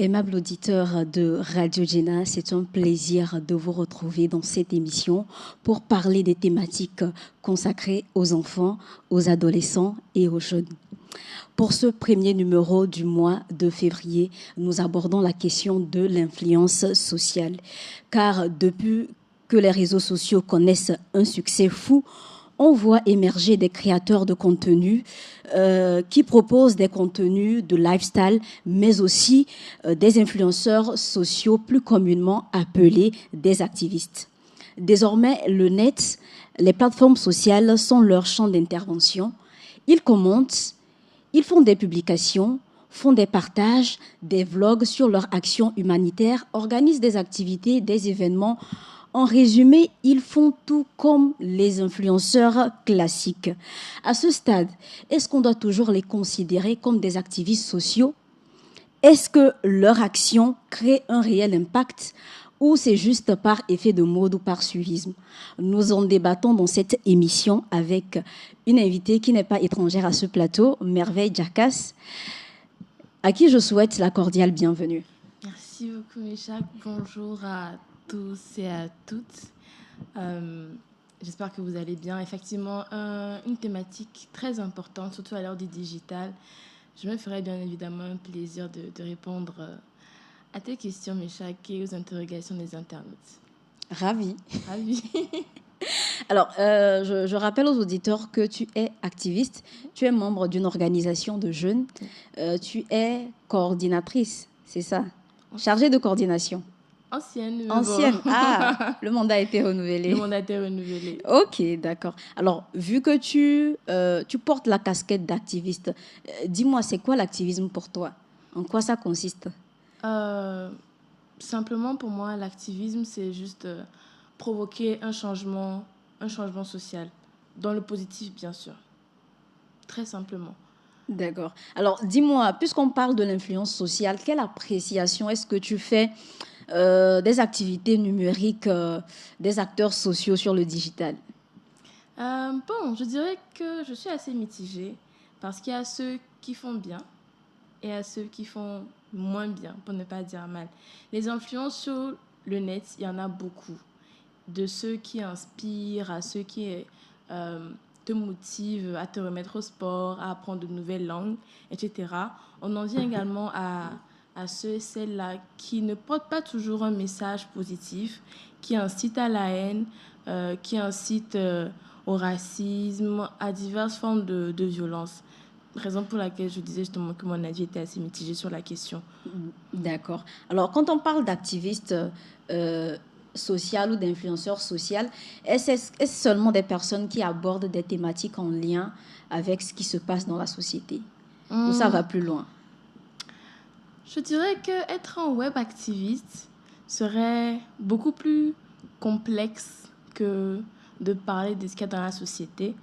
Aimable auditeur de Radio Jena, c'est un plaisir de vous retrouver dans cette émission pour parler des thématiques consacrées aux enfants, aux adolescents et aux jeunes. Pour ce premier numéro du mois de février, nous abordons la question de l'influence sociale. Car depuis que les réseaux sociaux connaissent un succès fou, on voit émerger des créateurs de contenu qui proposent des contenus de lifestyle, mais aussi des influenceurs sociaux plus communément appelés des activistes. Désormais, le net, les plateformes sociales sont leur champ d'intervention. Ils commentent, ils font des publications, font des partages, des vlogs sur leurs actions humanitaires, organisent des activités, des événements. En résumé, ils font tout comme les influenceurs classiques. À ce stade, est-ce qu'on doit toujours les considérer comme des activistes sociaux? Est-ce que leur action crée un réel impact ou c'est juste par effet de mode ou par suivisme? Nous en débattons dans cette émission avec une invitée qui n'est pas étrangère à ce plateau, Merveille Djarkas, à qui je souhaite la cordiale bienvenue. Merci beaucoup, Méchac. Bonjour à tous et à toutes. J'espère que vous allez bien. Effectivement, une thématique très importante, surtout à l'heure du digital. Je me ferai bien évidemment un plaisir de répondre à tes questions, Méchac, et aux interrogations des internautes. Ravie. Ravie. Alors, je rappelle aux auditeurs que tu es activiste, tu es membre d'une organisation de jeunes, tu es coordinatrice, c'est ça? Chargée de coordination. Ancienne. Ancienne. Bon. Ah, le mandat a été renouvelé. Le mandat a été renouvelé. Ok, d'accord. Alors, vu que tu portes la casquette d'activiste, dis-moi, c'est quoi l'activisme pour toi? En quoi ça consiste? Simplement, pour moi, l'activisme, c'est juste provoquer un changement social, dans le positif, bien sûr. Très simplement. D'accord. Alors, dis-moi, puisqu'on parle de l'influence sociale, quelle appréciation est-ce que tu fais des activités numériques des acteurs sociaux sur le digital? Bon, je dirais que je suis assez mitigée parce qu'il y a ceux qui font bien et à ceux qui font moins bien, pour ne pas dire mal. Les influences sur le net, il y en a beaucoup. De ceux qui inspirent à ceux qui te motivent à te remettre au sport, à apprendre de nouvelles langues, etc. On en vient également à ceux et celles-là qui ne portent pas toujours un message positif, qui incitent à la haine, qui incitent au racisme, à diverses formes de violence. Raison pour laquelle je disais justement que mon avis était assez mitigé sur la question. D'accord. Alors, quand on parle d'activistes social ou d'influenceurs sociaux, est-ce seulement des personnes qui abordent des thématiques en lien avec ce qui se passe dans la société? Ou ça va plus loin? Je dirais qu'être un web activiste serait beaucoup plus complexe que de parler de ce qu'il y a dans la société.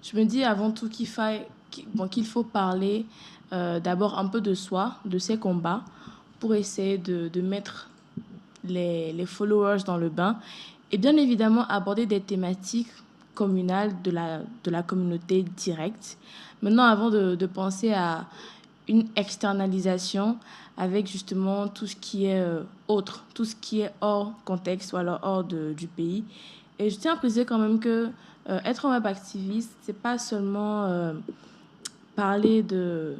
Je me dis avant tout qu'il faut parler d'abord un peu de soi, de ses combats, pour essayer de mettre les followers dans le bain et bien évidemment aborder des thématiques communales de la communauté directe. Maintenant, avant de penser à une externalisation avec justement tout ce qui est autre, tout ce qui est hors contexte ou alors hors du pays. Et je tiens à préciser quand même que être un web activiste, c'est pas seulement parler de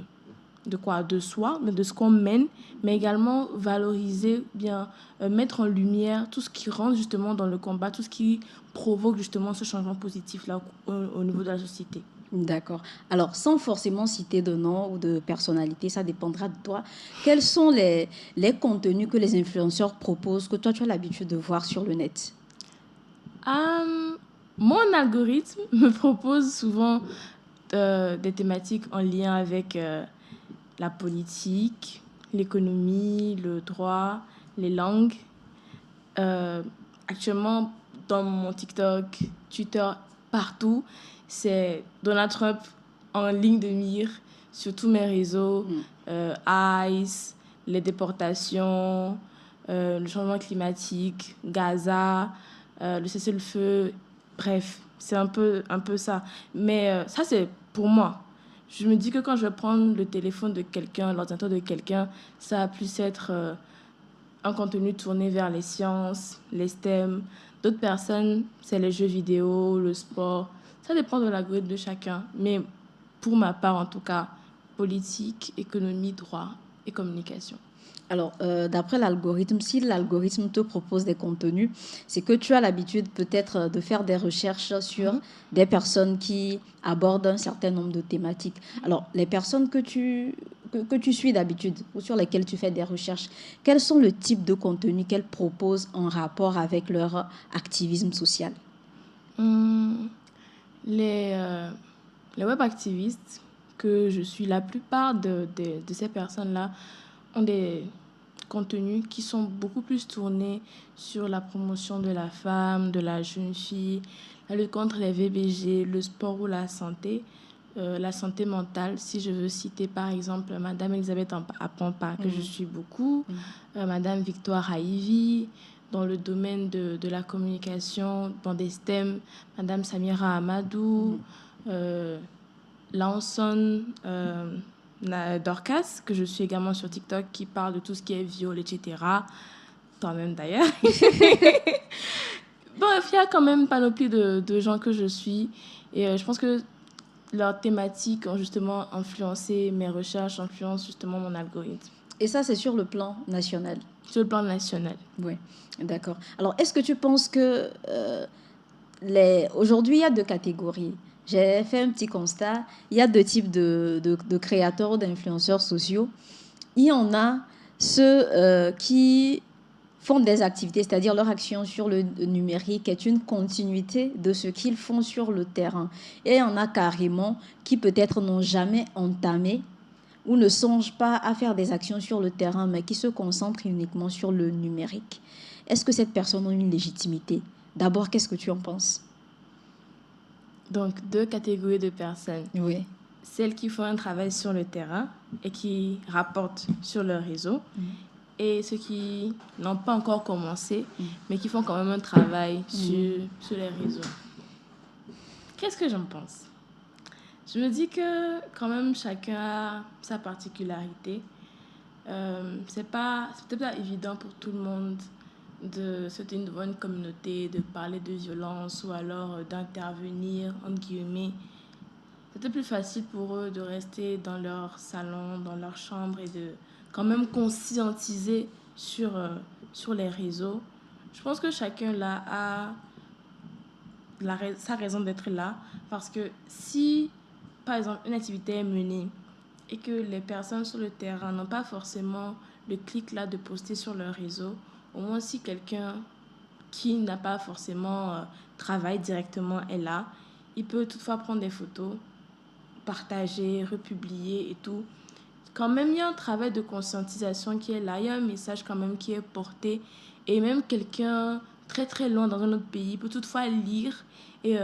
soi, mais de ce qu'on mène, mais également valoriser, bien mettre en lumière tout ce qui rentre justement dans le combat, tout ce qui provoque justement ce changement positif-là au niveau de la société. D'accord. Alors, sans forcément citer de nom ou de personnalité, ça dépendra de toi. Quels sont les contenus que les influenceurs proposent, que toi, tu as l'habitude de voir sur le net? Mon algorithme me propose souvent des thématiques en lien avec la politique, l'économie, le droit, les langues. Actuellement, dans mon TikTok, Twitter, partout, c'est Donald Trump en ligne de mire sur tous mes réseaux. ICE, les déportations, le changement climatique, Gaza, le cessez-le-feu. Bref, c'est un peu ça. Mais ça, c'est pour moi. Je me dis que quand je vais prendre le téléphone de quelqu'un, l'ordinateur de quelqu'un, ça va plus être un contenu tourné vers les sciences, les STEM. D'autres personnes, c'est les jeux vidéo, le sport. Ça dépend de l'algorithme de chacun. Mais pour ma part, en tout cas, politique, économie, droit et communication. Alors, d'après l'algorithme, si l'algorithme te propose des contenus, c'est que tu as l'habitude peut-être de faire des recherches sur des personnes qui abordent un certain nombre de thématiques. Alors, les personnes que tu suis d'habitude ou sur lesquelles tu fais des recherches, quels sont le type de contenu qu'elles proposent en rapport avec leur activisme social? Les, euh, les web activistes que je suis, la plupart de ces personnes-là ont des contenus qui sont beaucoup plus tournés sur la promotion de la femme, de la jeune fille, la lutte contre les VBG, le sport ou la santé mentale. Si je veux citer par exemple Madame Elisabeth Apampa, que je suis beaucoup, Madame Victoire Haïvi, dans le domaine de la communication, dans des STEM, Madame Samira Amadou, Lawson, Dorcas, que je suis également sur TikTok, qui parle de tout ce qui est viol, etc. Toi-même d'ailleurs. Bref, il y a quand même une panoplie de gens que je suis. Et je pense que leurs thématiques ont justement influencé mes recherches, influencent justement mon algorithme. Et ça, c'est sur le plan national. Sur le plan national. Oui, d'accord. Alors, est-ce que tu penses que aujourd'hui, il y a deux catégories. J'ai fait un petit constat. Il y a deux types de créateurs ou d'influenceurs sociaux. Il y en a ceux qui font des activités, c'est-à-dire leur action sur le numérique est une continuité de ce qu'ils font sur le terrain. Et il y en a carrément qui peut-être n'ont jamais entamé ou ne songent pas à faire des actions sur le terrain, mais qui se concentrent uniquement sur le numérique. Est-ce que cette personne a une légitimité? D'abord, qu'est-ce que tu en penses? Donc, deux catégories de personnes. Oui. Celles qui font un travail sur le terrain et qui rapportent sur leur réseau. Et ceux qui n'ont pas encore commencé, mais qui font quand même un travail sur les réseaux. Qu'est-ce que j'en pense? Je me dis que quand même chacun a sa particularité. C'est peut-être pas évident pour tout le monde de se tenir devant une communauté, de parler de violence ou alors d'intervenir, entre guillemets. C'était plus facile pour eux de rester dans leur salon, dans leur chambre et de quand même conscientiser sur les réseaux. Je pense que chacun là a sa raison d'être là parce que si, par exemple, une activité est menée et que les personnes sur le terrain n'ont pas forcément le clic là de poster sur leur réseau, au moins si quelqu'un qui n'a pas forcément travaillé directement est là, il peut toutefois prendre des photos, partager, republier et tout. Quand même, il y a un travail de conscientisation qui est là. Il y a un message quand même qui est porté. Et même quelqu'un très très loin dans un autre pays peut toutefois lire. Et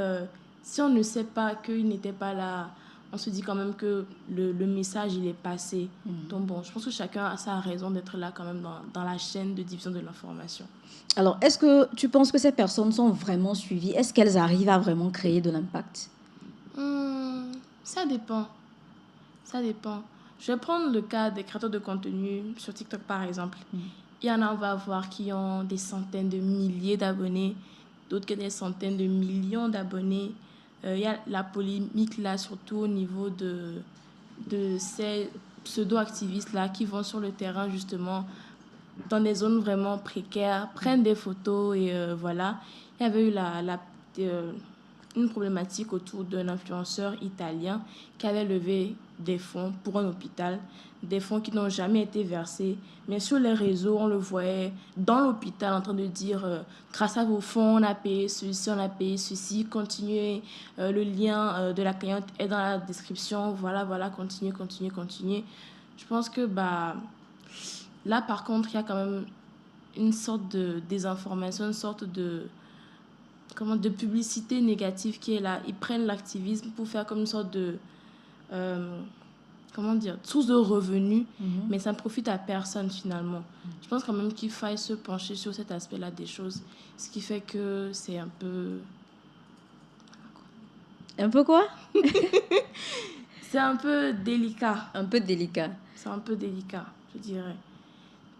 si on ne sait pas qu'il n'était pas là, on se dit quand même que le message, il est passé. Donc bon, je pense que chacun a sa raison d'être là quand même dans la chaîne de diffusion de l'information. Alors, est-ce que tu penses que ces personnes sont vraiment suivies? Est-ce qu'elles arrivent à vraiment créer de l'impact? Ça dépend. Ça dépend. Je vais prendre le cas des créateurs de contenu sur TikTok, par exemple. Il y en a, on va voir, qui ont des centaines de milliers d'abonnés, d'autres qui ont des centaines de millions d'abonnés. Il y a la polémique, là, surtout au niveau de ces pseudo-activistes-là qui vont sur le terrain, justement, dans des zones vraiment précaires, prennent des photos et voilà. Il y avait eu une problématique autour d'un influenceur italien qui avait levé des fonds pour un hôpital, des fonds qui n'ont jamais été versés. Mais sur les réseaux, on le voyait dans l'hôpital en train de dire grâce à vos fonds, on a payé ceci, on a payé ceci, continuez, le lien de la cliente est dans la description, voilà, continuez. Je pense que là, par contre, il y a quand même une sorte de désinformation, une sorte de publicité négative qui est là. Ils prennent l'activisme pour faire comme une sorte de source de revenus, mais ça ne profite à personne finalement. Je pense quand même qu'il faille se pencher sur cet aspect-là des choses, ce qui fait que c'est un peu... Un peu quoi? C'est un peu délicat. Un peu délicat. C'est un peu délicat, je dirais.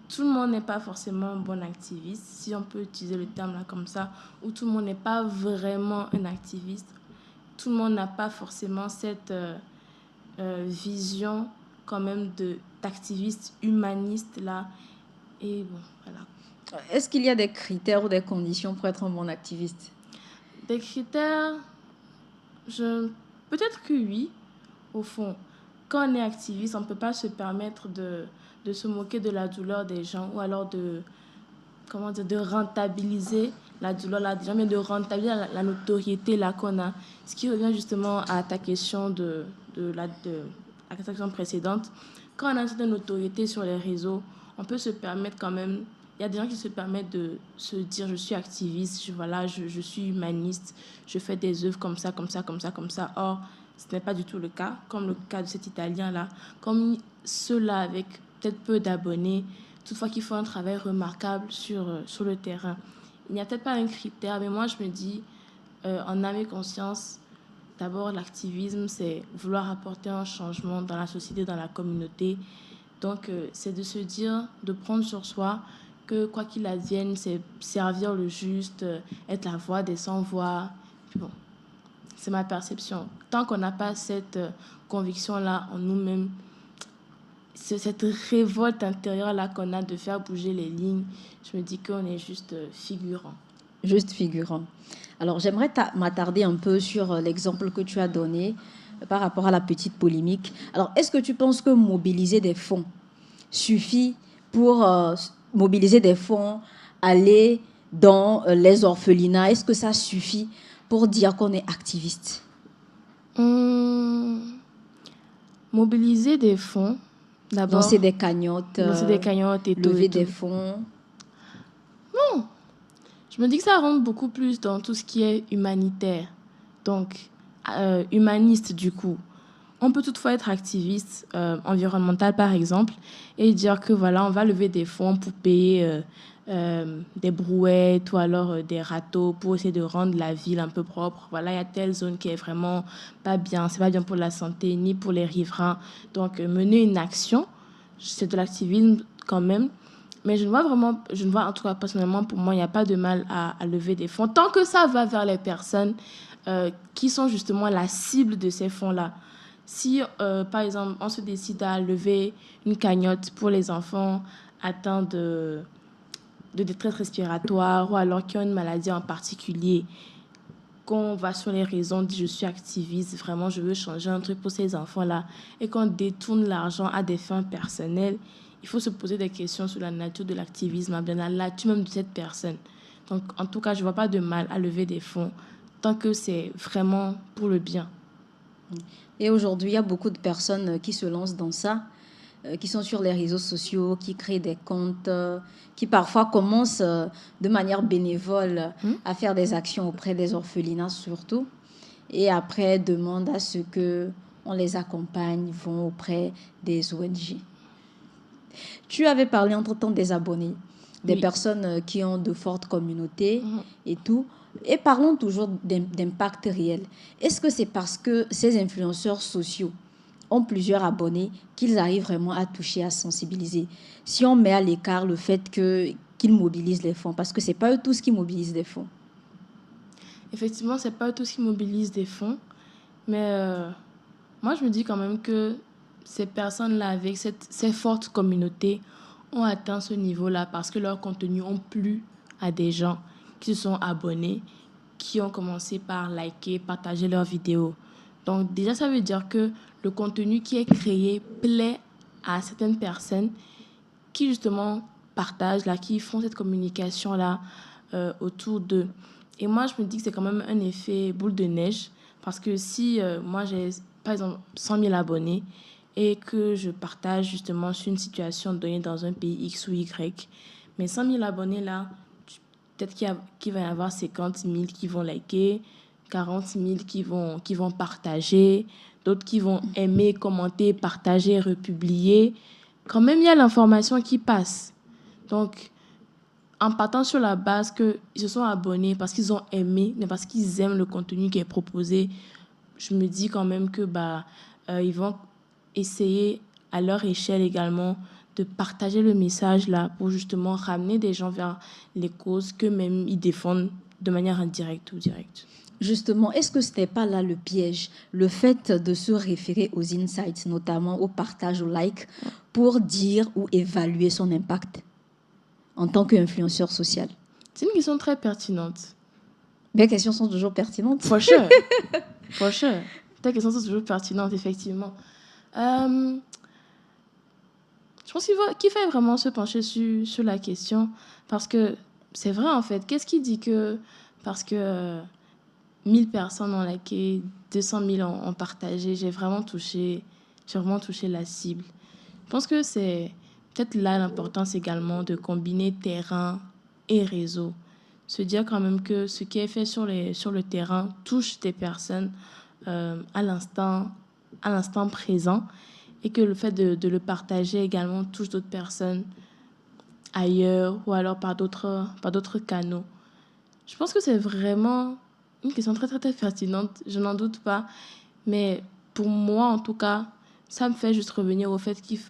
Tout le monde n'est pas forcément un bon activiste, si on peut utiliser le terme là comme ça, ou tout le monde n'est pas vraiment un activiste. Tout le monde n'a pas forcément cette vision quand même d'activiste humaniste là. Et bon, voilà. Est-ce qu'il y a des critères ou des conditions pour être un bon activiste? Des critères, peut-être que oui, au fond. Quand on est activiste, on ne peut pas se permettre de se moquer de la douleur des gens ou alors de rentabiliser la douleur là, des gens, mais de rentabiliser la notoriété là qu'on a. Ce qui revient justement à ta question de la question précédente. Quand on a une certaine notoriété sur les réseaux, on peut se permettre quand même. Il y a des gens qui se permettent de se dire je suis activiste, je suis humaniste, je fais des œuvres comme ça, comme ça, comme ça, comme ça. Or, ce n'est pas du tout le cas, comme le cas de cet Italien-là. Comme ceux-là avec peut-être peu d'abonnés, toutefois qu'ils font un travail remarquable sur le terrain. Il n'y a peut-être pas un critère, mais moi je me dis, en âme et conscience, d'abord l'activisme, c'est vouloir apporter un changement dans la société, dans la communauté. Donc c'est de se dire, de prendre sur soi que quoi qu'il advienne, c'est servir le juste, être la voix des sans-voix. Puis bon, c'est ma perception. Tant qu'on n'a pas cette conviction-là en nous-mêmes, c'est cette révolte intérieure-là qu'on a de faire bouger les lignes, je me dis qu'on est juste figurant. Juste figurant. Alors, j'aimerais m'attarder un peu sur l'exemple que tu as donné par rapport à la petite polémique. Alors, est-ce que tu penses que mobiliser des fonds suffit pour mobiliser des fonds, aller dans les orphelinats? Est-ce que ça suffit pour dire qu'on est activiste? Mobiliser des fonds, d'abord. Lancer des cagnottes. Et tout. Lever des fonds. Non. Je me dis que ça rentre beaucoup plus dans tout ce qui est humanitaire. Donc, humaniste du coup. On peut toutefois être activiste environnemental, par exemple, et dire que voilà, on va lever des fonds pour payer des brouettes ou alors des râteaux pour essayer de rendre la ville un peu propre. Voilà, il y a telle zone qui est vraiment pas bien. C'est pas bien pour la santé ni pour les riverains. Donc, mener une action, c'est de l'activisme quand même. Mais je ne vois en tout cas personnellement, pour moi, il n'y a pas de mal à lever des fonds. Tant que ça va vers les personnes qui sont justement la cible de ces fonds-là. Si, par exemple, on se décide à lever une cagnotte pour les enfants atteints de détresse respiratoire ou alors qui ont une maladie en particulier, qu'on va sur les réseaux, on dit je suis activiste, vraiment je veux changer un truc pour ces enfants-là, et qu'on détourne l'argent à des fins personnelles, il faut se poser des questions sur la nature de l'activisme, bien la nature même de cette personne. Donc, en tout cas, je ne vois pas de mal à lever des fonds tant que c'est vraiment pour le bien. Et aujourd'hui, il y a beaucoup de personnes qui se lancent dans ça, qui sont sur les réseaux sociaux, qui créent des comptes, qui parfois commencent de manière bénévole à faire des actions auprès des orphelinats surtout, et après demandent à ce qu'on les accompagne, vont auprès des ONG. Tu avais parlé entre-temps des abonnés, des personnes qui ont de fortes communautés et tout. Et parlons toujours d'impact réel. Est-ce que c'est parce que ces influenceurs sociaux ont plusieurs abonnés qu'ils arrivent vraiment à toucher, à sensibiliser? Si on met à l'écart le fait qu'ils mobilisent les fonds, parce que ce n'est pas eux tous qui mobilisent des fonds. Effectivement, ce n'est pas eux tous qui mobilisent des fonds. Mais moi, je me dis quand même que ces personnes-là, avec ces fortes communautés, ont atteint ce niveau-là parce que leurs contenus ont plu à des gens qui se sont abonnés, qui ont commencé par liker, partager leurs vidéos. Donc déjà, ça veut dire que le contenu qui est créé plaît à certaines personnes qui justement partagent, là, qui font cette communication-là autour d'eux. Et moi, je me dis que c'est quand même un effet boule de neige parce que si moi j'ai, par exemple, 100 000 abonnés et que je partage justement sur une situation donnée dans un pays X ou Y, mes 100 000 abonnés là, peut-être qu'il va y avoir 50 000 qui vont liker, 40 000 qui vont partager, d'autres qui vont aimer, commenter, partager, republier. Quand même, il y a l'information qui passe. Donc, en partant sur la base qu'ils se sont abonnés parce qu'ils ont aimé, mais parce qu'ils aiment le contenu qui est proposé, je me dis quand même que ils vont essayer à leur échelle également de partager le message là pour justement ramener des gens vers les causes qu'eux-mêmes ils défendent de manière indirecte ou directe. Justement, est-ce que ce n'est pas là le piège, le fait de se référer aux insights, notamment au partage, au like, pour dire ou évaluer son impact en tant qu'influenceur social? C'est une question très pertinente. Mes questions sont toujours pertinentes. For sure. For sure. Tes questions sont toujours pertinentes, effectivement. Je pense qu'il faut vraiment se pencher sur la question parce que c'est vrai, en fait. Qu'est-ce qui dit que parce que 1000 personnes ont liké, 200 000 ont partagé, j'ai vraiment touché la cible. Je pense que c'est peut-être là l'importance également de combiner terrain et réseau. Se dire quand même que ce qui est fait sur le terrain touche des personnes à l'instant présent et que le fait de le partager également touche d'autres personnes ailleurs ou alors par d'autres canaux. Je pense que c'est vraiment une question très, très, très pertinente, je n'en doute pas. Mais pour moi, en tout cas, ça me fait juste revenir au fait qu'il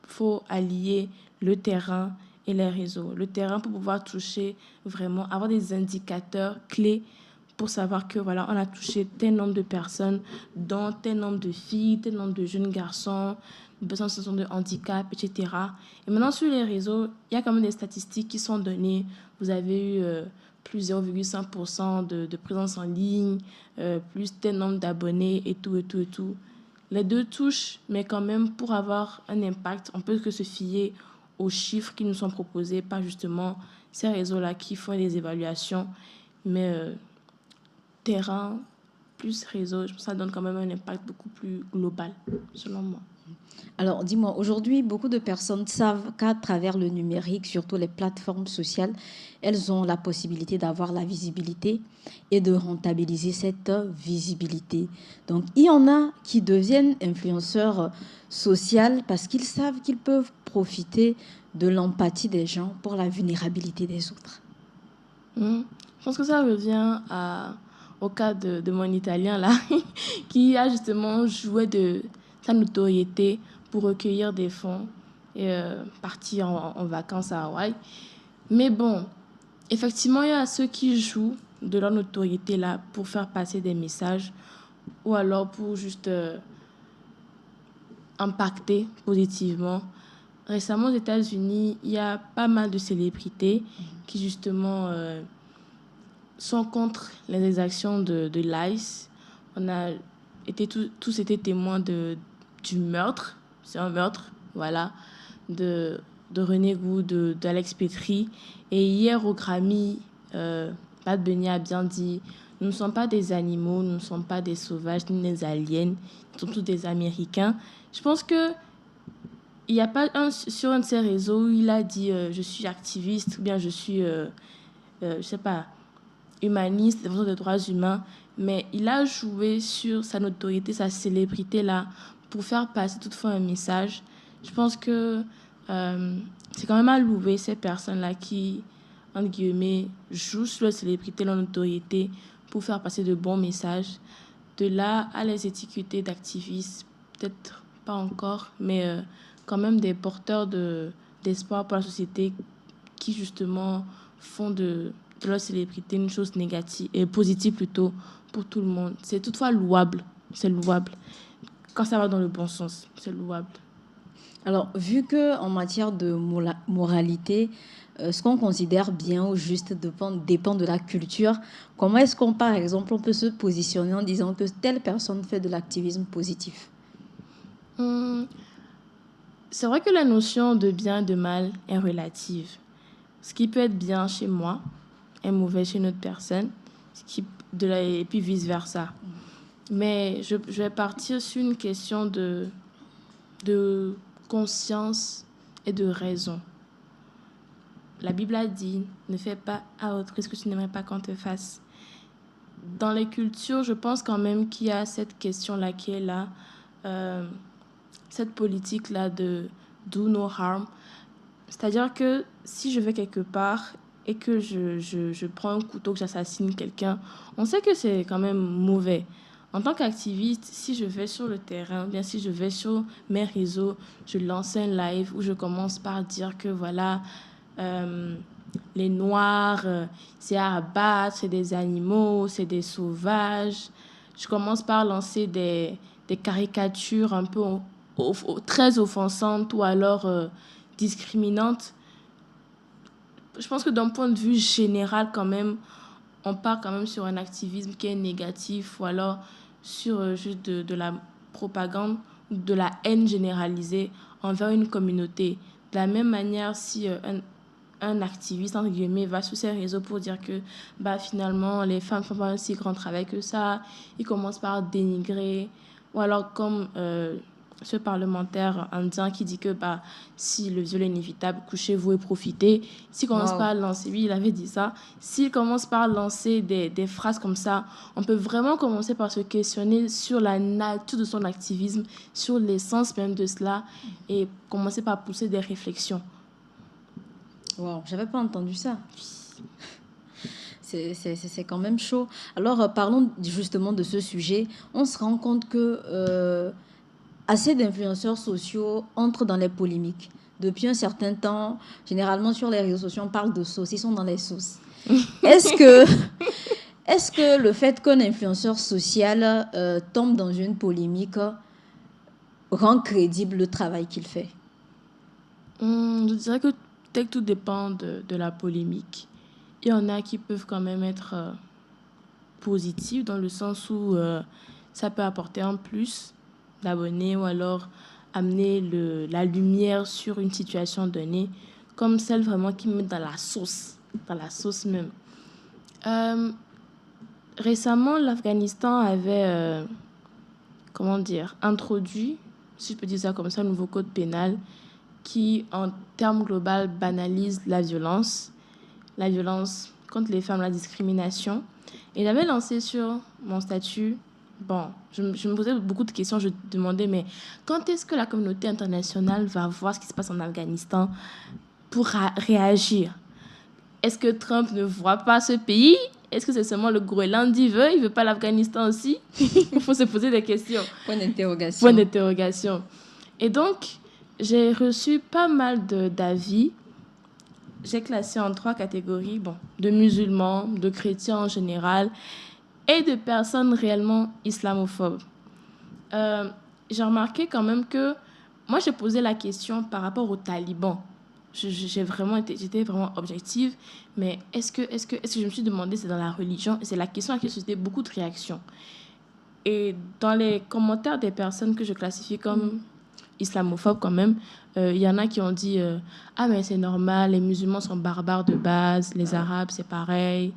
faut allier le terrain et les réseaux. Le terrain pour pouvoir toucher vraiment, avoir des indicateurs clés pour savoir que voilà, on a touché tel nombre de personnes, dont tel nombre de filles, tel nombre de jeunes garçons, de personnes en situation de handicap, etc. Et maintenant, sur les réseaux, il y a quand même des statistiques qui sont données. Vous avez eu plus 0,5% de présence en ligne, plus tel nombre d'abonnés et tout, et tout, et tout. Les deux touchent, mais quand même, pour avoir un impact, on peut que se fier aux chiffres qui nous sont proposés par justement ces réseaux-là qui font des évaluations. Mais terrain plus réseau, ça donne quand même un impact beaucoup plus global, selon moi. Alors, dis-moi, aujourd'hui, beaucoup de personnes savent qu'à travers le numérique, surtout les plateformes sociales, elles ont la possibilité d'avoir la visibilité et de rentabiliser cette visibilité. Donc, il y en a qui deviennent influenceurs sociaux parce qu'ils savent qu'ils peuvent profiter de l'empathie des gens pour la vulnérabilité des autres. Je pense que ça revient au cas de mon Italien, là, qui a justement joué de sa notoriété pour recueillir des fonds et partir en vacances à Hawaï. Mais bon, effectivement, il y a ceux qui jouent de leur notoriété là pour faire passer des messages ou alors pour juste impacter positivement. Récemment, aux États-Unis, il y a pas mal de célébrités qui justement sont contre les exactions de l'ICE. On a tous été témoins du meurtre, c'est un meurtre, voilà, de René Gou, d'Alex Petri. Et hier au Grammy, Bad Bunny a bien dit: nous ne sommes pas des animaux, nous ne sommes pas des sauvages ni des aliens, nous sommes tous des Américains. Je pense que il n'y a pas sur un de ses réseaux où il a dit je suis activiste ou bien je suis, je sais pas, humaniste, défenseur des droits humains, mais il a joué sur sa notoriété, sa célébrité là, pour faire passer toutefois un message. Je pense que c'est quand même à louer ces personnes-là qui, entre guillemets, jouent sur la célébrité, la notoriété, pour faire passer de bons messages. De là à les étiqueter d'activistes, peut-être pas encore, mais quand même des porteurs d'espoir pour la société qui justement font de leur célébrité une chose négative et positive plutôt pour tout le monde. C'est toutefois louable. C'est louable. Quand ça va dans le bon sens, c'est louable. Alors, vu qu'en matière de moralité, ce qu'on considère bien ou juste dépend de la culture, comment est-ce qu'on, par exemple, on peut se positionner en disant que telle personne fait de l'activisme positif? C'est vrai que la notion de bien et de mal est relative. Ce qui peut être bien chez moi est mauvais chez une autre personne, et puis vice-versa. Mais je vais partir sur une question de conscience et de raison. La Bible a dit: ne fais pas à autrui ce que tu n'aimerais pas qu'on te fasse. Dans les cultures, je pense quand même qu'il y a cette question-là qui est là, cette politique-là de do no harm. C'est-à-dire que si je vais quelque part et que je prends un couteau, que j'assassine quelqu'un, on sait que c'est quand même mauvais. En tant qu'activiste, si je vais sur le terrain, bien si je vais sur mes réseaux, je lance un live où je commence par dire que voilà, euh, les Noirs, c'est à abattre, c'est des animaux, c'est des sauvages. Je commence par lancer des caricatures un peu très offensantes ou alors discriminantes. Je pense que d'un point de vue général, quand même, on part quand même sur un activisme qui est négatif ou alors sur juste de la propagande ou de la haine généralisée envers une communauté. De la même manière, si un activiste, entre guillemets, va sur ses réseaux pour dire que bah, finalement, les femmes ne font pas un si grand travail que ça, il commence par dénigrer. Ou alors, comme ce parlementaire indien qui dit que bah, si le viol est inévitable, couchez-vous et profitez. S'il commence par lancer, oui, il avait dit ça, s'il commence par lancer des phrases comme ça, on peut vraiment commencer par se questionner sur la nature de son activisme, sur l'essence même de cela, et commencer par pousser des réflexions. Wow, j'avais pas entendu ça. C'est quand même chaud. Alors, parlons justement de ce sujet. On se rend compte que assez d'influenceurs sociaux entrent dans les polémiques. Depuis un certain temps, généralement sur les réseaux sociaux, on parle de sauce. Ils sont dans les sauces. Est-ce que le fait qu'un influenceur social tombe dans une polémique rend crédible le travail qu'il fait? Je dirais que peut-être tout dépend de la polémique. Il y en a qui peuvent quand même être positifs dans le sens où ça peut apporter un plus d'abonnés ou alors amener la lumière sur une situation donnée, comme celle vraiment qui met dans la sauce même. Récemment, l'Afghanistan avait, introduit, si je peux dire ça comme ça, un nouveau code pénal qui, en termes globaux, banalise la violence contre les femmes, la discrimination. Et j'avais lancé sur mon statut, je me posais beaucoup de questions, je me demandais, mais quand est-ce que la communauté internationale va voir ce qui se passe en Afghanistan pour réagir? Est-ce que Trump ne voit pas ce pays? Est-ce que c'est seulement le Groenland il veut pas l'Afghanistan aussi? Il faut se poser des questions. Point d'interrogation. Point d'interrogation. Et donc, j'ai reçu pas mal d'avis. J'ai classé en 3 catégories, de musulmans, de chrétiens en général et de personnes réellement islamophobes. J'ai remarqué quand même que moi, j'ai posé la question par rapport aux talibans. J'étais vraiment objective, mais est-ce que je me suis demandé, c'est dans la religion? C'est la question à qui suscité beaucoup de réactions. Et dans les commentaires des personnes que je classifie comme islamophobes quand même, il y en a qui ont dit mais c'est normal, les musulmans sont barbares de base, les arabes c'est pareil.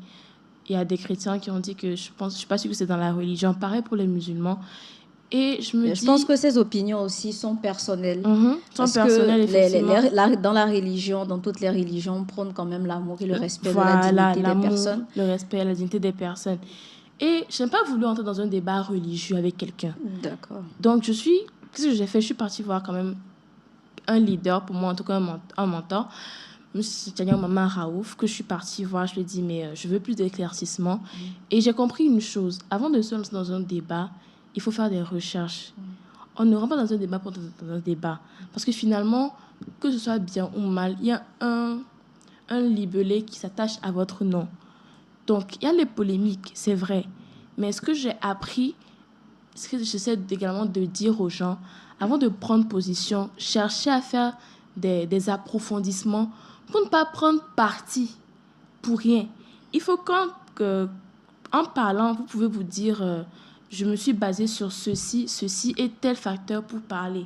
Il y a des chrétiens qui ont dit que je suis pas sûre que c'est dans la religion, pareil pour les musulmans. Et je pense que ces opinions aussi sont personnelles. Sont personnelles, effectivement. Dans la religion, dans toutes les religions, on prône quand même l'amour et le respect de la dignité des personnes. Le respect et la dignité des personnes. Et je n'ai pas voulu entrer dans un débat religieux avec quelqu'un. D'accord. Donc, qu'est-ce que j'ai fait? Je suis partie voir quand même un leader, pour moi en tout cas un mentor, M. Tchania Maman Raouf, que je suis partie voir. Je lui ai dit, mais je veux plus d'éclaircissement. Et j'ai compris une chose. Avant de se lancer dans un débat, il faut faire des recherches. On ne rentre pas dans un débat pour dans un débat. Parce que finalement, que ce soit bien ou mal, il y a un libellé qui s'attache à votre nom. Donc, il y a les polémiques, c'est vrai. Mais ce que j'ai appris, ce que j'essaie également de dire aux gens, avant de prendre position, cherchez à faire des approfondissements pour ne pas prendre parti pour rien. Il faut en parlant, vous pouvez vous dire, je me suis basée sur ceci et tel facteur pour parler.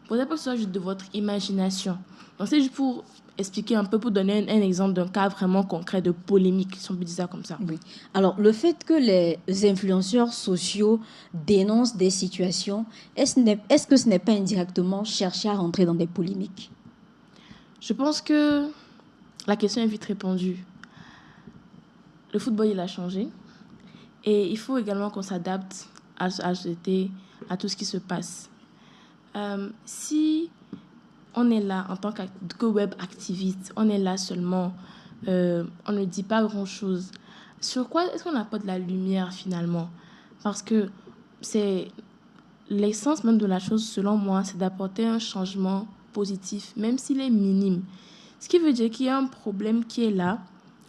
Pour que ce soit juste de votre imagination. Donc, c'est juste pour expliquer un peu, pour donner un exemple d'un cas vraiment concret de polémique, si on peut dire ça comme ça. Oui. Alors, le fait que les influenceurs sociaux dénoncent des situations, est-ce que ce n'est pas indirectement chercher à rentrer dans des polémiques? Je pense que la question est vite répondue. Le football, il a changé. Et il faut également qu'on s'adapte à tout ce qui se passe. Si on est là en tant que web activiste, on est là seulement, on ne dit pas grand-chose. Sur quoi est-ce qu'on apporte de la lumière finalement? Parce que c'est l'essence même de la chose, selon moi, c'est d'apporter un changement positif, même s'il est minime. Ce qui veut dire qu'il y a un problème qui est là,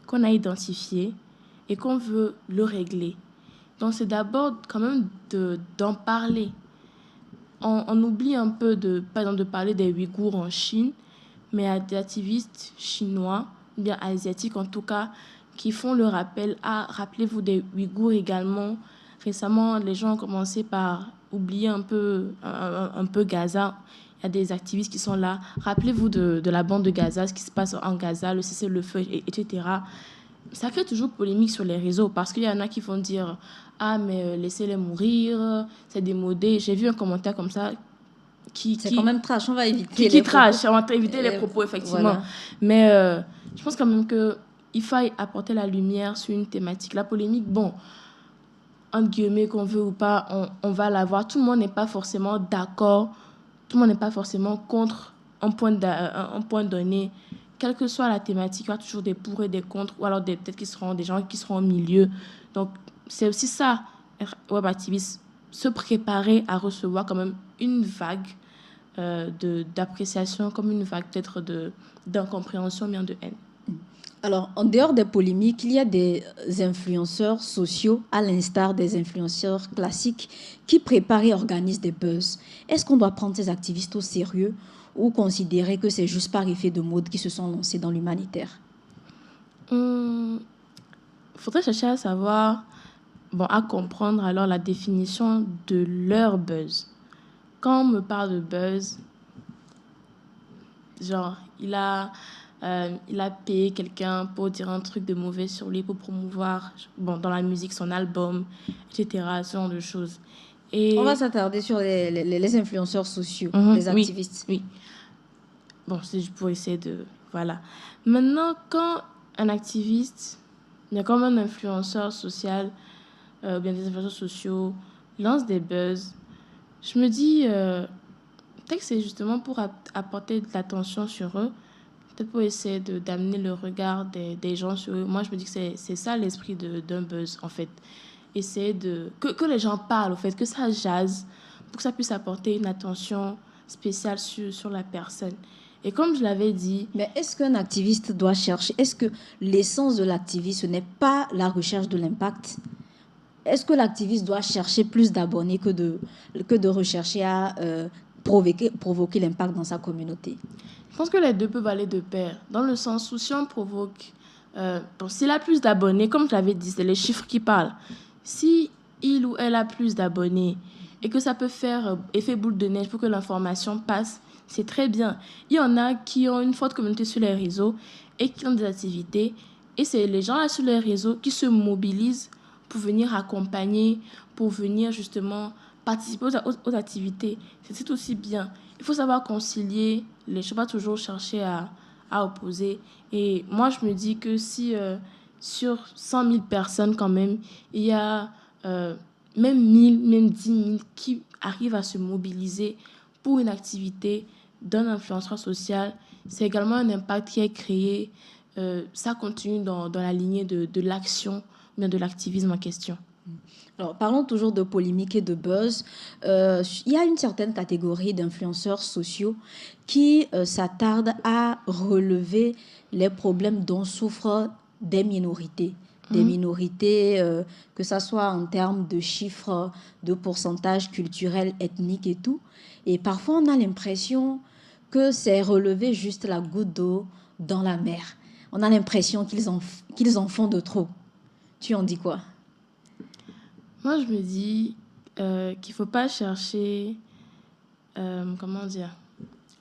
qu'on a identifié et qu'on veut le régler. Donc, c'est d'abord quand même d'en parler. On oublie un peu, par exemple, de parler des Ouïghours en Chine, mais à des activistes chinois, bien asiatiques en tout cas, qui font le rappel. Ah, rappelez-vous des Ouïghours également. Récemment, les gens ont commencé par oublier un peu Gaza. Il y a des activistes qui sont là. Rappelez-vous de la bande de Gaza, ce qui se passe en Gaza, le cessez-le-feu, etc. Ça crée toujours polémique sur les réseaux parce qu'il y en a qui vont dire ah, mais laissez-les mourir, c'est démodé. J'ai vu un commentaire comme ça C'est quand même trash, on va éviter qui les propos. trash, on va éviter les propos, effectivement. Voilà. Mais je pense quand même qu'il faille apporter la lumière sur une thématique. La polémique, bon, entre guillemets, qu'on veut ou pas, on va l'avoir. Tout le monde n'est pas forcément d'accord, tout le monde n'est pas forcément contre un point donné. Quelle que soit la thématique, il y aura toujours des pour et des contre, ou alors peut-être qu'ils seront des gens qui seront au milieu. Donc, c'est aussi ça, web activiste, se préparer à recevoir quand même une vague d'appréciation, comme une vague peut-être d'incompréhension, bien de haine. Alors, en dehors des polémiques, il y a des influenceurs sociaux, à l'instar des influenceurs classiques, qui préparent et organisent des buzz. Est-ce qu'on doit prendre ces activistes au sérieux ou considérer que c'est juste par effet de mode qui se sont lancés dans l'humanitaire? Il faudrait chercher à savoir, à comprendre alors la définition de leur buzz. Quand on me parle de buzz, genre, il a payé quelqu'un pour dire un truc de mauvais sur lui, pour promouvoir, dans la musique, son album, etc., ce genre de choses. On va s'attarder sur les influenceurs sociaux, les oui, activistes. oui. Bon, c'est pour essayer de... Voilà. Maintenant, quand un activiste, il y a comme un influenceur social, bien des influenceurs sociaux, lance des buzz, je me dis, peut-être que c'est justement pour apporter de l'attention sur eux, peut-être pour essayer d'amener le regard des gens sur eux. Moi, je me dis que c'est ça l'esprit d'un buzz, en fait. Essayer que les gens parlent, en fait, que ça jase, pour que ça puisse apporter une attention spéciale sur la personne. Et comme je l'avais dit... Mais est-ce qu'un activiste doit chercher? Est-ce que l'essence de l'activiste, ce n'est pas la recherche de l'impact? Est-ce que l'activiste doit chercher plus d'abonnés que de rechercher à provoquer l'impact dans sa communauté? Je pense que les deux peuvent aller de pair, dans le sens où si on provoque... s'il a plus d'abonnés, comme je l'avais dit, c'est les chiffres qui parlent. Si il ou elle a plus d'abonnés et que ça peut faire effet boule de neige pour que l'information passe, c'est très bien. Il y en a qui ont une forte communauté sur les réseaux et qui ont des activités. Et c'est les gens là sur les réseaux qui se mobilisent pour venir accompagner, pour venir justement participer aux activités. C'est aussi bien. Il faut savoir concilier les choses, pas toujours chercher à opposer. Et moi, je me dis que si sur 100 000 personnes quand même, il y a même 1000, même 10 000 qui arrivent à se mobiliser pour une activité d'un influenceur social, c'est également un impact qui est créé. Ça continue dans la lignée de l'action, bien de l'activisme en question. Alors, parlons toujours de polémique et de buzz. Il y a une certaine catégorie d'influenceurs sociaux qui s'attardent à relever les problèmes dont souffrent des minorités. Des minorités, que ce soit en termes de chiffres, de pourcentage culturel, ethnique et tout. Et parfois, on a l'impression que c'est relever juste la goutte d'eau dans la mer. On a l'impression qu'ils en font de trop. Tu en dis quoi? Moi, je me dis qu'il ne faut pas chercher, comment dire,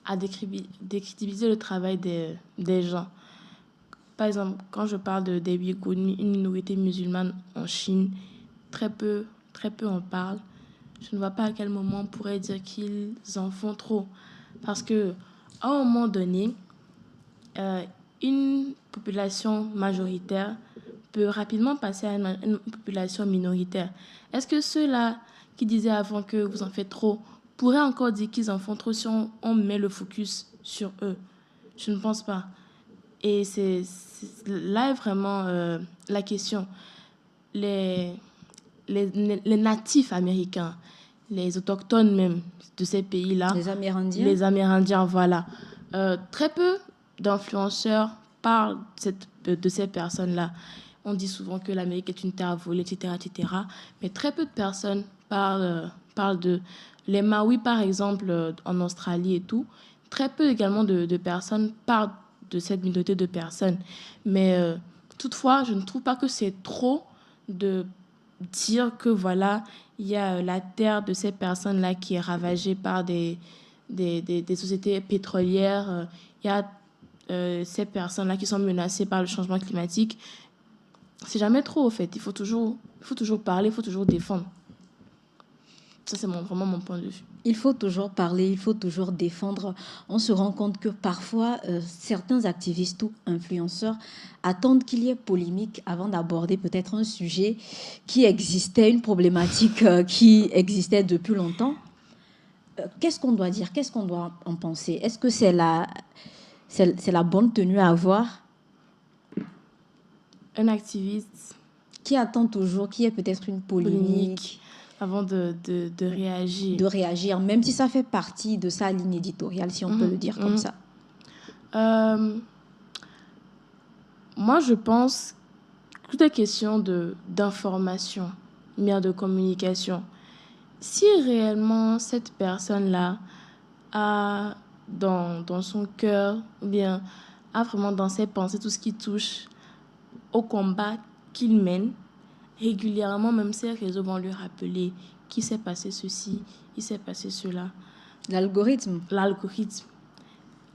à décrédibiliser le travail des gens. Par exemple, quand je parle des Ouïghours, une minorité musulmane en Chine, très peu en parlent. Je ne vois pas à quel moment on pourrait dire qu'ils en font trop. Parce qu'à un moment donné, une population majoritaire peut rapidement passer à une population minoritaire. Est-ce que ceux-là qui disaient avant que vous en faites trop pourraient encore dire qu'ils en font trop si on met le focus sur eux? Je ne pense pas. Et là est vraiment la question. Les les natifs américains, les autochtones même de ces pays-là. Les Amérindiens, voilà. Très peu d'influenceurs parlent de ces personnes-là. On dit souvent que l'Amérique est une terre volée, etc., etc. Mais très peu de personnes parlent de les Maoris, par exemple, en Australie et tout. Très peu également de personnes parlent de cette minorité de personnes. Mais toutefois, je ne trouve pas que c'est trop de dire que voilà, il y a la terre de ces personnes-là qui est ravagée par des sociétés pétrolières. Il y a ces personnes-là qui sont menacées par le changement climatique. C'est jamais trop, au fait. Il faut toujours parler, il faut toujours défendre. Ça, c'est vraiment mon point de vue. Il faut toujours parler, il faut toujours défendre. On se rend compte que parfois, certains activistes ou influenceurs attendent qu'il y ait polémique avant d'aborder peut-être un sujet qui existait, une problématique qui existait depuis longtemps. Qu'est-ce qu'on doit dire? Qu'est-ce qu'on doit en penser? Est-ce que c'est la bonne tenue à avoir? Un activiste qui attend toujours qu'il y ait peut-être une polémique avant de réagir. De réagir, même si ça fait partie de sa ligne éditoriale, si on peut le dire comme ça. Moi, je pense que tout est question d'information, bien de communication. Si réellement cette personne-là a dans son cœur, ou bien a vraiment dans ses pensées tout ce qui touche au combat qu'il mène, régulièrement, même ces réseaux vont lui rappeler qu'il s'est passé ceci, il s'est passé cela. L'algorithme.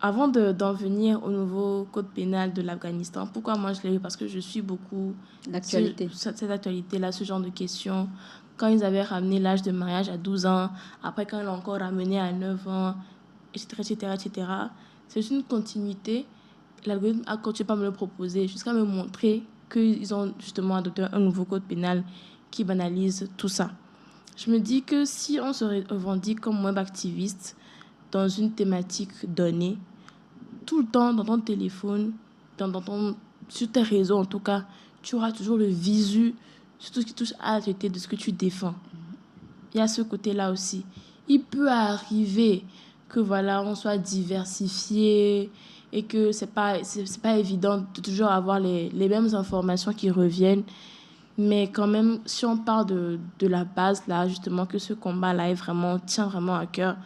Avant d'en venir au nouveau code pénal de l'Afghanistan, pourquoi moi je l'ai eu? Parce que je suis beaucoup cette actualité-là, ce genre de questions. Quand ils avaient ramené l'âge de mariage à 12 ans, après quand ils l'ont encore ramené à 9 ans, etc., etc. C'est une continuité. L'algorithme a continué à me le proposer jusqu'à me montrer qu'ils ont justement adopté un nouveau code pénal qui banalise tout ça. Je me dis que si on se revendique comme web activiste dans une thématique donnée, tout le temps dans ton téléphone, sur tes réseaux en tout cas, tu auras toujours le visu sur tout ce qui touche à la tête de ce que tu défends. Il y a ce côté-là aussi. Il peut arriver que voilà, on soit diversifié et que c'est pas évident de toujours avoir les mêmes informations qui reviennent. Mais quand même, si on parle de la base, là, justement, que ce combat-là tient vraiment à cœur,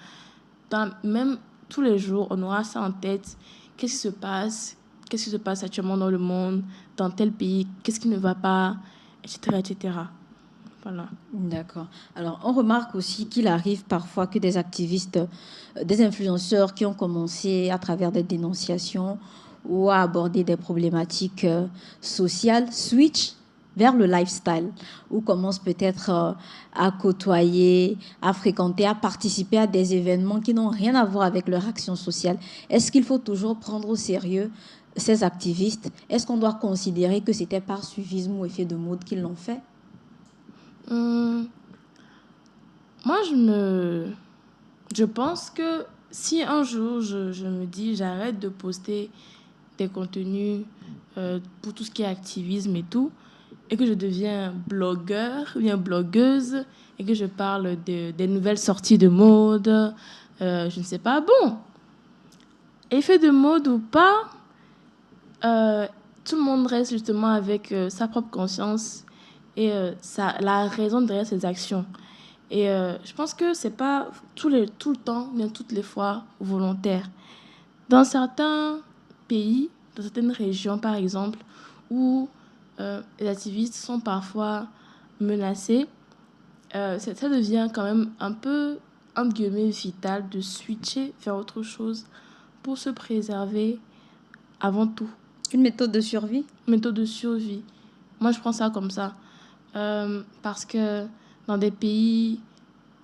même tous les jours, on aura ça en tête. Qu'est-ce qui se passe? Qu'est-ce qui se passe actuellement dans le monde? Dans tel pays? Qu'est-ce qui ne va pas? Etc., etc. Voilà. D'accord. Alors, on remarque aussi qu'il arrive parfois que des activistes, des influenceurs qui ont commencé à travers des dénonciations ou à aborder des problématiques sociales switch vers le lifestyle, ou commencent peut-être à côtoyer, à fréquenter, à participer à des événements qui n'ont rien à voir avec leur action sociale. Est-ce qu'il faut toujours prendre au sérieux ces activistes? Est-ce qu'on doit considérer que c'était par suivisme ou effet de mode qu'ils l'ont fait? Moi, je pense que si un jour je me dis j'arrête de poster des contenus pour tout ce qui est activisme et tout, et que je deviens blogueur ou bien blogueuse et que je parle des nouvelles sorties de mode, je ne sais pas, bon, effet de mode ou pas, tout le monde reste justement avec sa propre conscience et la raison derrière ses actions. Et je pense que c'est pas tout le temps, mais toutes les fois volontaire. Dans certains pays, dans certaines régions par exemple, où les activistes sont parfois menacés, ça devient quand même un peu, entre guillemets, vital de switcher vers autre chose pour se préserver avant tout. Une méthode de survie? Méthode de survie. Moi, je prends ça comme ça. Parce que dans des pays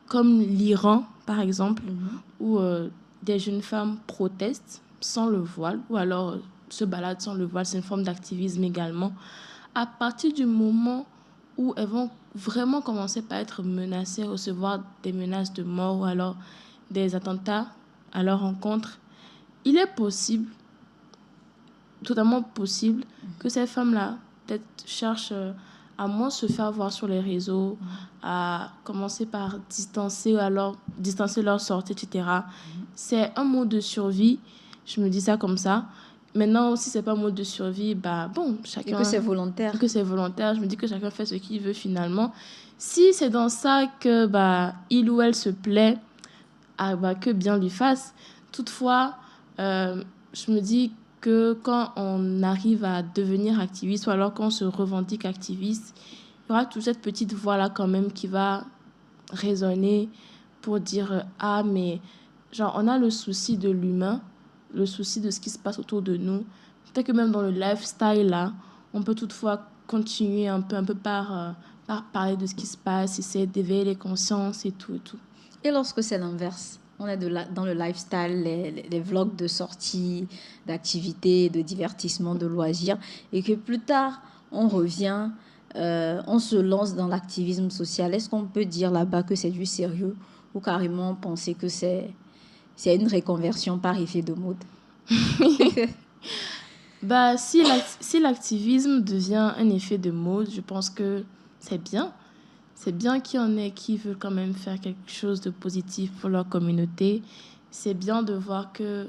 comme l'Iran, par exemple, où des jeunes femmes protestent sans le voile, ou alors se baladent sans le voile, c'est une forme d'activisme également. À partir du moment où elles vont vraiment commencer par être menacées, recevoir des menaces de mort ou alors des attentats à leur encontre, il est possible, totalement possible, que ces femmes-là peut-être cherchent à moins se faire voir sur les réseaux, à commencer par distancer, ou alors distancer leur sortie, etc. C'est un mode de survie. Je me dis ça comme ça. Maintenant, si c'est pas un mode de survie, bah bon, chacun... Et que c'est volontaire. Que c'est volontaire. Je me dis que chacun fait ce qu'il veut finalement. Si c'est dans ça que il ou elle se plaît, que bien lui fasse. Toutefois, je me dis que quand on arrive à devenir activiste ou alors quand on se revendique activiste, il y aura toute cette petite voix-là quand même qui va résonner pour dire ah, mais genre, on a le souci de l'humain, le souci de ce qui se passe autour de nous. Peut-être que même dans le lifestyle, là, on peut toutefois continuer un peu par parler de ce qui se passe, essayer d'éveiller les consciences et tout et tout. Et lorsque c'est l'inverse, on est dans le lifestyle, les vlogs de sortie, d'activités, de divertissement, de loisirs, et que plus tard, on revient, on se lance dans l'activisme social. Est-ce qu'on peut dire là-bas que c'est du sérieux ou carrément penser que c'est une reconversion par effet de mode? Si l'activisme devient un effet de mode, je pense que c'est bien. C'est bien qu'il y en ait qui veulent quand même faire quelque chose de positif pour leur communauté. C'est bien de voir que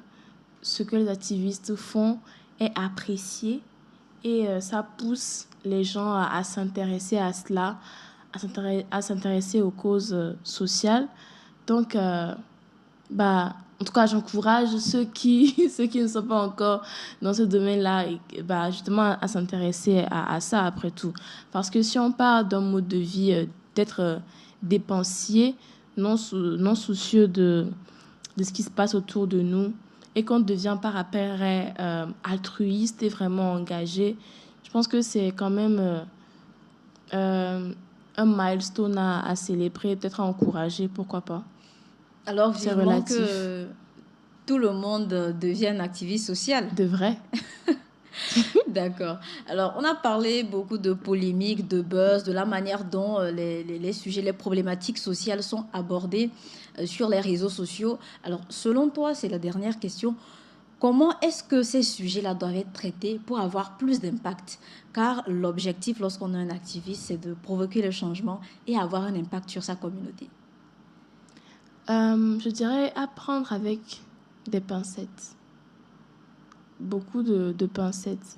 ce que les activistes font est apprécié et ça pousse les gens à s'intéresser à cela, à s'intéresser aux causes sociales. Donc, en tout cas, j'encourage ceux qui ne sont pas encore dans ce domaine-là, justement, à s'intéresser à ça après tout. Parce que si on part d'un mode de vie d'être dépensier, non soucieux de ce qui se passe autour de nous, et qu'on devient par après altruiste et vraiment engagé, je pense que c'est quand même un milestone à célébrer, peut-être à encourager, pourquoi pas. Alors, vivement que tout le monde devienne activiste social. De vrai. D'accord. Alors, on a parlé beaucoup de polémiques, de buzz, de la manière dont les sujets, les problématiques sociales sont abordées sur les réseaux sociaux. Alors, selon toi, c'est la dernière question. Comment est-ce que ces sujets-là doivent être traités pour avoir plus d'impact? Car l'objectif, lorsqu'on est un activiste, c'est de provoquer le changement et avoir un impact sur sa communauté. Je dirais apprendre avec des pincettes. Beaucoup de pincettes.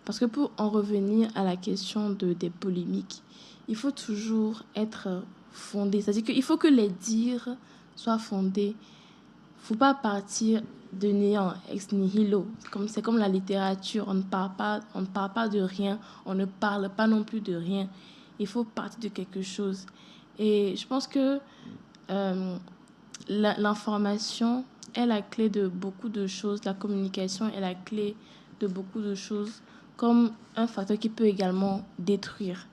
Parce que pour en revenir à la question des polémiques, il faut toujours être fondé. C'est-à-dire qu'il faut que les dires soient fondés. Il ne faut pas partir de néant, ex nihilo. C'est comme la littérature. On ne parle pas de rien. On ne parle pas non plus de rien. Il faut partir de quelque chose. Et je pense que l'information est la clé de beaucoup de choses. La communication est la clé de beaucoup de choses, comme un facteur qui peut également détruire.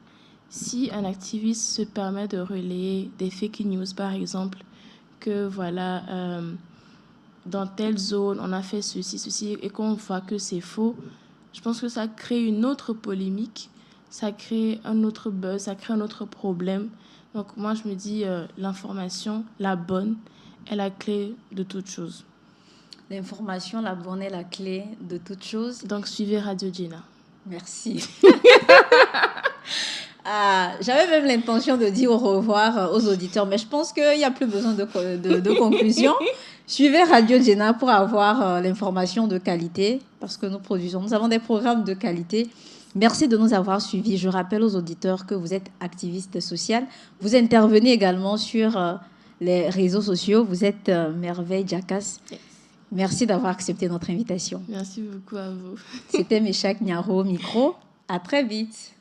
Si un activiste se permet de relayer des fake news, par exemple, que voilà, dans telle zone, on a fait ceci, et qu'on voit que c'est faux, je pense que ça crée une autre polémique, ça crée un autre buzz, ça crée un autre problème. Donc moi, je me dis, l'information, la bonne, est la clé de toute chose. L'information, la bonne est la clé de toute chose. Donc, suivez Radio Gina. Merci. J'avais même l'intention de dire au revoir aux auditeurs, mais je pense qu'il n'y a plus besoin de conclusion. Suivez Radio Gina pour avoir l'information de qualité, parce que nous avons des programmes de qualité. Merci de nous avoir suivis. Je rappelle aux auditeurs que vous êtes activiste social. Vous intervenez également sur les réseaux sociaux. Vous êtes Merveille Jacas. Yes. Merci d'avoir accepté notre invitation. Merci beaucoup à vous. C'était Méchac Nyaro au micro. À très vite.